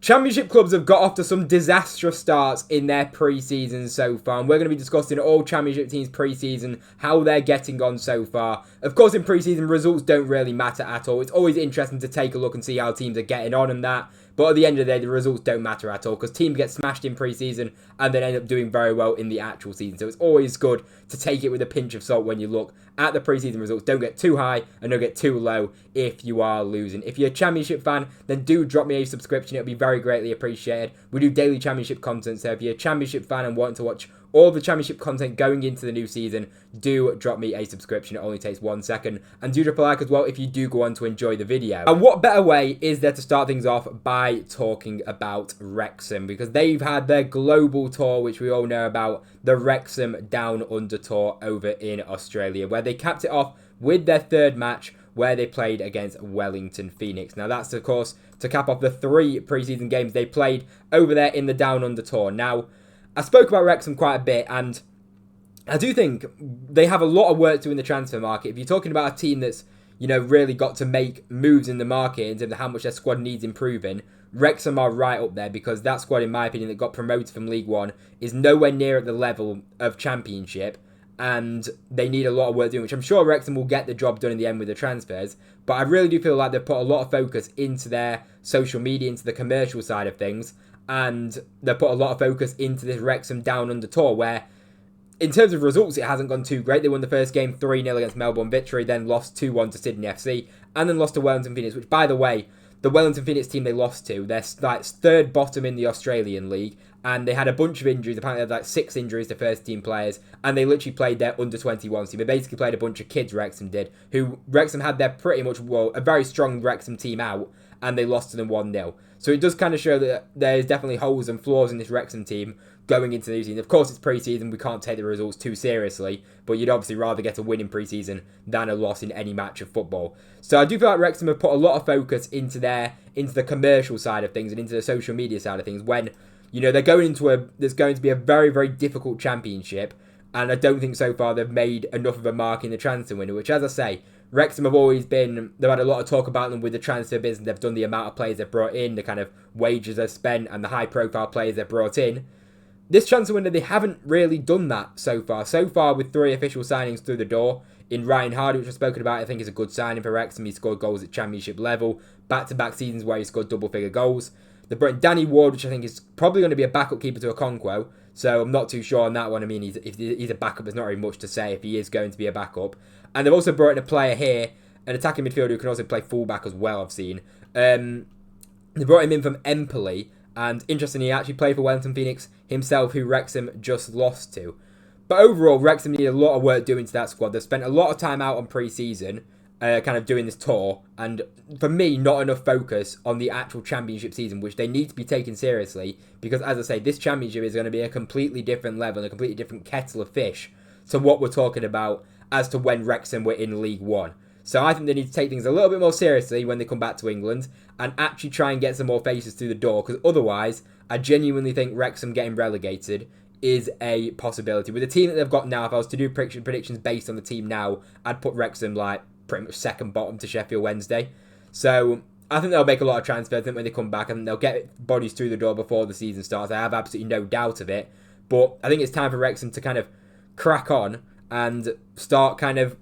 Championship clubs have got off to some disastrous starts in their pre-season so far, and we're going to be discussing all Championship teams pre-season, how they're getting on so far. Of course, in pre-season, results don't really matter at all. It's always interesting to take a look and see how teams are getting on and that, but at the end of the day, the results don't matter at all, because teams get smashed in pre-season and then end up doing very well in the actual season. So it's always good to take it with a pinch of salt when you look at the pre-season results. Don't get too high and don't get too low if you are losing. If you're a Championship fan, then do drop me a subscription. It'll be very greatly appreciated. We do daily Championship content, so if you're a Championship fan and want to watch all the Championship content going into the new season, do drop me a subscription. It only takes 1 second. And do drop a like as well if you do go on to enjoy the video. And what better way is there to start things off by talking about Wrexham, because they've had their global tour, which we all know about, the Wrexham Down Under Tour over in Australia, where they capped it off with their third match, where they played against Wellington Phoenix. Now that's, of course, to cap off the 3 pre-season games they played over there in the Down Under Tour. Now, I spoke about Wrexham quite a bit, and I do think they have a lot of work to do in the transfer market. If you're talking about a team that's, really got to make moves in the market in terms of how much their squad needs improving, Wrexham are right up there, because that squad, in my opinion, that got promoted from League One is nowhere near at the level of Championship, and they need a lot of work doing, which I'm sure Wrexham will get the job done in the end with the transfers. But I really do feel like they've put a lot of focus into their social media, into the commercial side of things, and they've put a lot of focus into this Wrexham Down Under Tour, where in terms of results, it hasn't gone too great. They won the first game 3-0 against Melbourne Victory, then lost 2-1 to Sydney FC, and then lost to Wellington Phoenix, which, by the way, the Wellington Phoenix team they lost to, they're like third bottom in the Australian League, and they had a bunch of injuries. Apparently they had like 6 injuries to first team players, and they literally played their under-21 team. They basically played a bunch of kids, Wrexham did, who Wrexham had their pretty much, a very strong Wrexham team out, and they lost to them 1-0. So it does kind of show that there's definitely holes and flaws in this Wrexham team going into the new season. Of course, it's pre-season, we can't take the results too seriously, but you'd obviously rather get a win in pre-season than a loss in any match of football. So I do feel like Wrexham have put a lot of focus into the commercial side of things and into the social media side of things, when, they're going into there's going to be a very, very difficult Championship, and I don't think so far they've made enough of a mark in the transfer window, which, as I say, Wrexham have always been, they've had a lot of talk about them with the transfer business. They've done the amount of players they've brought in, the kind of wages they've spent, and the high-profile players they've brought in. This transfer window, they haven't really done that so far. So far, with 3 official signings through the door, in Ryan Hardy, which I've spoken about, I think is a good signing for Wrexham. He scored goals at Championship level, back-to-back seasons where he scored double-figure goals. They brought in Danny Ward, which I think is probably going to be a backup keeper to Okonkwo, so I'm not too sure on that one. I mean, if he's a backup, there's not really much to say if he is going to be a backup. And they've also brought in a player here, an attacking midfielder who can also play fullback as well, I've seen. They brought him in from Empoli, and interestingly, he actually played for Wellington Phoenix himself, who Wrexham just lost to. But overall, Wrexham need a lot of work doing to that squad. They've spent a lot of time out on pre-season, kind of doing this tour, and for me, not enough focus on the actual Championship season, which they need to be taken seriously, because, as I say, this Championship is going to be a completely different level, a completely different kettle of fish to what we're talking about as to when Wrexham were in League One. So I think they need to take things a little bit more seriously when they come back to England and actually try and get some more faces through the door, because otherwise, I genuinely think Wrexham getting relegated is a possibility. With the team that they've got now, if I was to do predictions based on the team now, I'd put Wrexham like pretty much second bottom to Sheffield Wednesday. So I think they'll make a lot of transfers. I think when they come back, I think they'll get bodies through the door before the season starts. I have absolutely no doubt of it. But I think it's time for Wrexham to kind of crack on and start kind of,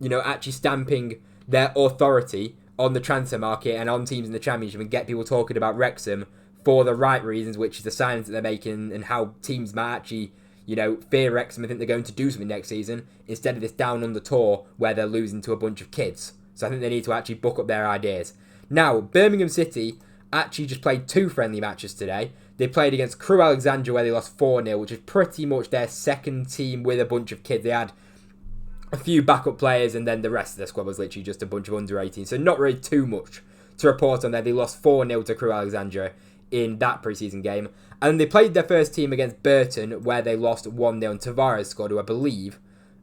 actually stamping their authority on the transfer market and on teams in the Championship, and get people talking about Wrexham for the right reasons, which is the signings that they're making and how teams might actually, fear Wrexham and think they're going to do something next season, instead of this down on the tour where they're losing to a bunch of kids. So I think they need to actually book up their ideas. Now, Birmingham City actually just played 2 friendly matches today. They played against Crewe Alexandria, where they lost 4-0, which is pretty much their second team with a bunch of kids. They had a few backup players, and then the rest of the squad was literally just a bunch of under-18. So not really too much to report on there. They lost 4-0 to Crewe Alexandria in that preseason game. And then they played their first team against Burton, where they lost 1-0. And Tavares scored, who I believe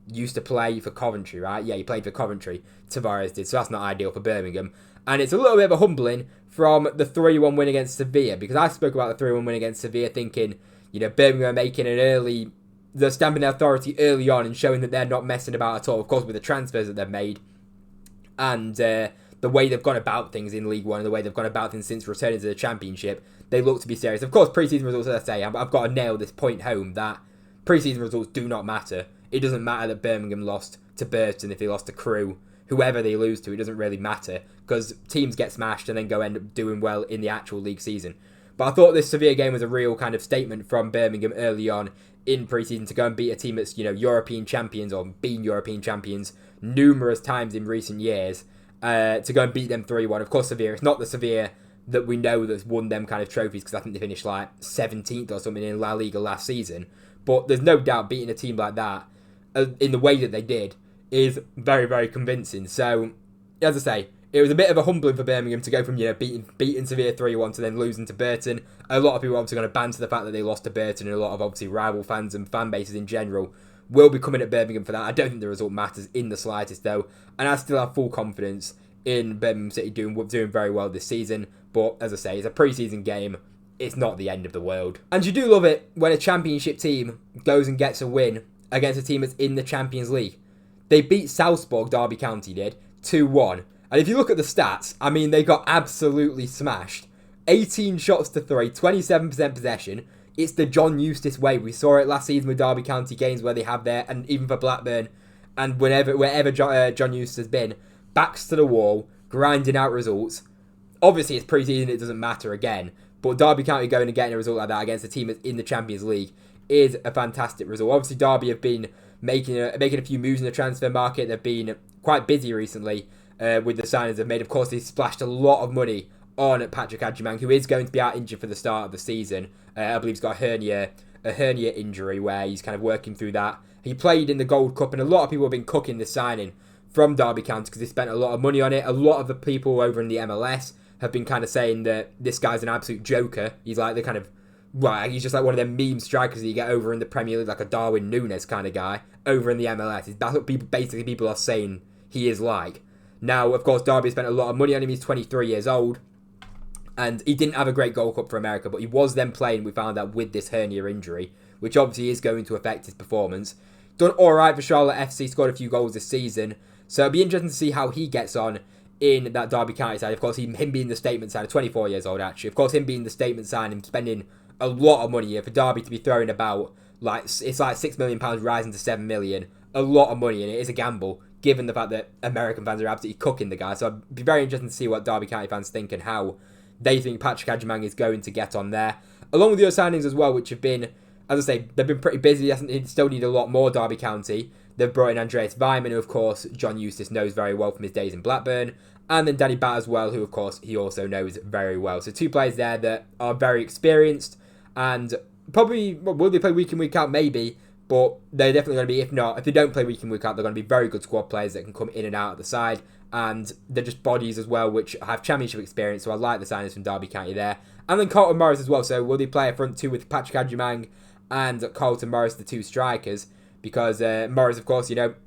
used to play for Coventry, right? Yeah, he played for Coventry. Tavares did, so that's not ideal for Birmingham. And it's a little bit of a humbling from the 3-1 win against Sevilla, because I spoke about the 3-1 win against Sevilla thinking, Birmingham are making an early, they're stamping their authority early on and showing that they're not messing about at all, of course, with the transfers that they've made. And the way they've gone about things in League One and the way they've gone about things since returning to the Championship, they look to be serious. Of course, pre-season results, as I say, I've got to nail this point home that pre-season results do not matter. It doesn't matter that Birmingham lost to Burton, if they lost to Crewe, whoever they lose to, it doesn't really matter, because teams get smashed and then go end up doing well in the actual league season. But I thought this Sevilla game was a real kind of statement from Birmingham early on in pre-season to go and beat a team that's, European champions or been European champions numerous times in recent years, to go and beat them 3-1. Of course, Sevilla, it's not the Sevilla that we know that's won them kind of trophies, because I think they finished like 17th or something in La Liga last season. But there's no doubt beating a team like that in the way that they did is very, very convincing. So, as I say, it was a bit of a humbling for Birmingham to go from, beating Sevilla 3-1 to then losing to Burton. A lot of people are obviously going to banter the fact that they lost to Burton, and a lot of obviously rival fans and fan bases in general will be coming at Birmingham for that. I don't think the result matters in the slightest, though, and I still have full confidence in Birmingham City doing very well this season. But as I say, it's a pre-season game. It's not the end of the world. And you do love it when a Championship team goes and gets a win against a team that's in the Champions League. They beat Salzburg, Derby County did, 2-1. And if you look at the stats, I mean, they got absolutely smashed. 18 shots to 3, 27% possession. It's the John Eustace way. We saw it last season with Derby County games where they have their, and even for Blackburn, and wherever John Eustace has been, backs to the wall, grinding out results. Obviously, it's pre-season, it doesn't matter again. But Derby County going and getting a result like that against a team that's in the Champions League is a fantastic result. Obviously, Derby have been making a few moves in the transfer market. They've been quite busy recently with the signings they've made. Of course, they splashed a lot of money on Patrick Adjumang, who is going to be out injured for the start of the season. I believe he's got a hernia injury where he's kind of working through that. He played in the Gold Cup, and a lot of people have been cooking this signing from Derby County because they spent a lot of money on it. A lot of the people over in the MLS have been kind of saying that this guy's an absolute joker. He's like the kind of, he's just like one of them meme strikers that you get over in the Premier League, like a Darwin Núñez kind of guy over in the MLS. That's what people are saying he is like. Now, of course, Derby spent a lot of money on him. He's 23 years old. And he didn't have a great Gold Cup for America, but he was then playing, we found out, with this hernia injury, which obviously is going to affect his performance. Done alright for Charlotte FC, scored a few goals this season. So it'll be interesting to see how he gets on in that Derby County side. Of course, him being the statement sign, 24 years old actually. Of course, him being the statement sign, him spending a lot of money here for Derby to be throwing about, it's like £6 million rising to £7 million. A lot of money, and it is a gamble, given the fact that American fans are absolutely cooking the guy. So it'd be very interesting to see what Derby County fans think and how they think Patrick Adjumang is going to get on there. Along with the other signings as well, which have been, as I say, they've been pretty busy. They still need a lot more, Derby County. They've brought in Andreas Weimann, who of course John Eustace knows very well from his days in Blackburn. And then Danny Batt as well, who of course he also knows very well. So two players there that are very experienced and probably, will they play week in, week out? Maybe. But they're definitely going to be, if they don't play week in, week out, they're going to be very good squad players that can come in and out of the side. And they're just bodies as well, which have championship experience. So I like the signings from Derby County there. And then Carlton Morris as well. So will they play a front two with Patrick Adjumang and Carlton Morris, the two strikers? Because Morris, of course, we've got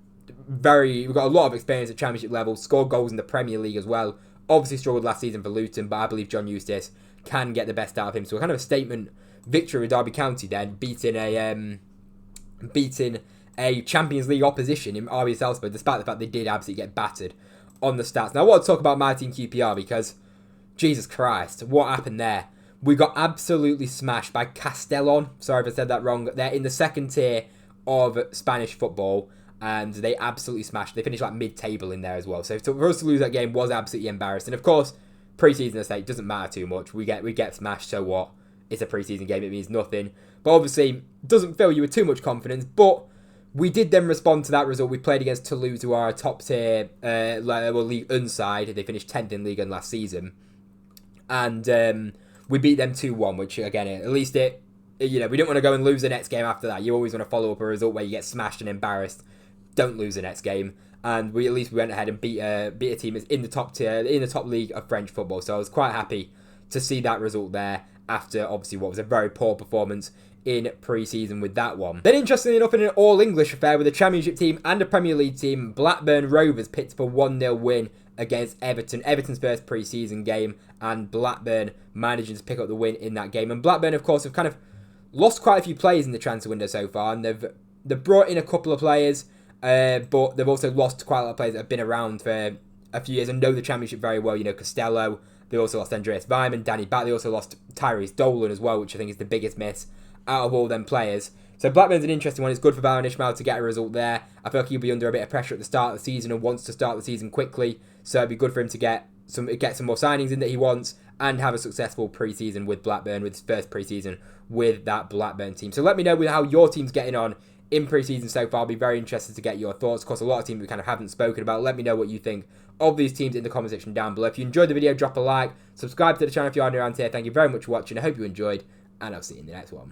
a lot of experience at championship level. Scored goals in the Premier League as well. Obviously struggled last season for Luton, but I believe John Eustace can get the best out of him. So kind of a statement victory with Derby County then, beating a Champions League opposition in RB Salzburg, despite the fact they did absolutely get battered on the stats. Now, I want to talk about my team QPR because, Jesus Christ, what happened there? We got absolutely smashed by Castellon. Sorry if I said that wrong. They're in the second tier of Spanish football, and they absolutely smashed. They finished like mid-table in there as well. So for us to lose that game was absolutely embarrassing. Of course, pre-season estate doesn't matter too much. We get smashed, so what? It's a pre-season game. It means nothing. But obviously, doesn't fill you with too much confidence. But we did then respond to that result. We played against Toulouse, who are a top tier League 1 side. They finished 10th in League 1 last season. And we beat them 2-1, which again, at least we didn't want to go and lose the next game after that. You always want to follow up a result where you get smashed and embarrassed. Don't lose the next game. And we went ahead and beat a team that's in the top tier, in the top league of French football. So I was quite happy to see that result there after obviously what was a very poor performance in pre-season with that one. Then interestingly enough, in an all-English affair with a Championship team and a Premier League team, Blackburn Rovers picked up a 1-0 win against Everton. Everton's first pre-season game, and Blackburn managing to pick up the win in that game. And Blackburn, of course, have kind of lost quite a few players in the transfer window so far, and they've brought in a couple of players, but they've also lost quite a lot of players that have been around for a few years and know the Championship very well. You know, Costello. They also lost Andreas Weimann, Danny Batth. They also lost Tyrese Dolan as well, which I think is the biggest miss out of all them players. So Blackburn's an interesting one. It's good for Balan Ishmael to get a result there. I feel like he'll be under a bit of pressure at the start of the season and wants to start the season quickly. So it'd be good for him to get some more signings in that he wants and have a successful pre-season with Blackburn, with his first pre-season with that Blackburn team. So let me know how your team's getting on in pre-season so far. I'll be very interested to get your thoughts. Of course, a lot of teams we kind of haven't spoken about. Let me know what you think of these teams in the comment section down below. If you enjoyed the video, drop a like. Subscribe to the channel if you are new around here. Thank you very much for watching. I hope you enjoyed, and I'll see you in the next one.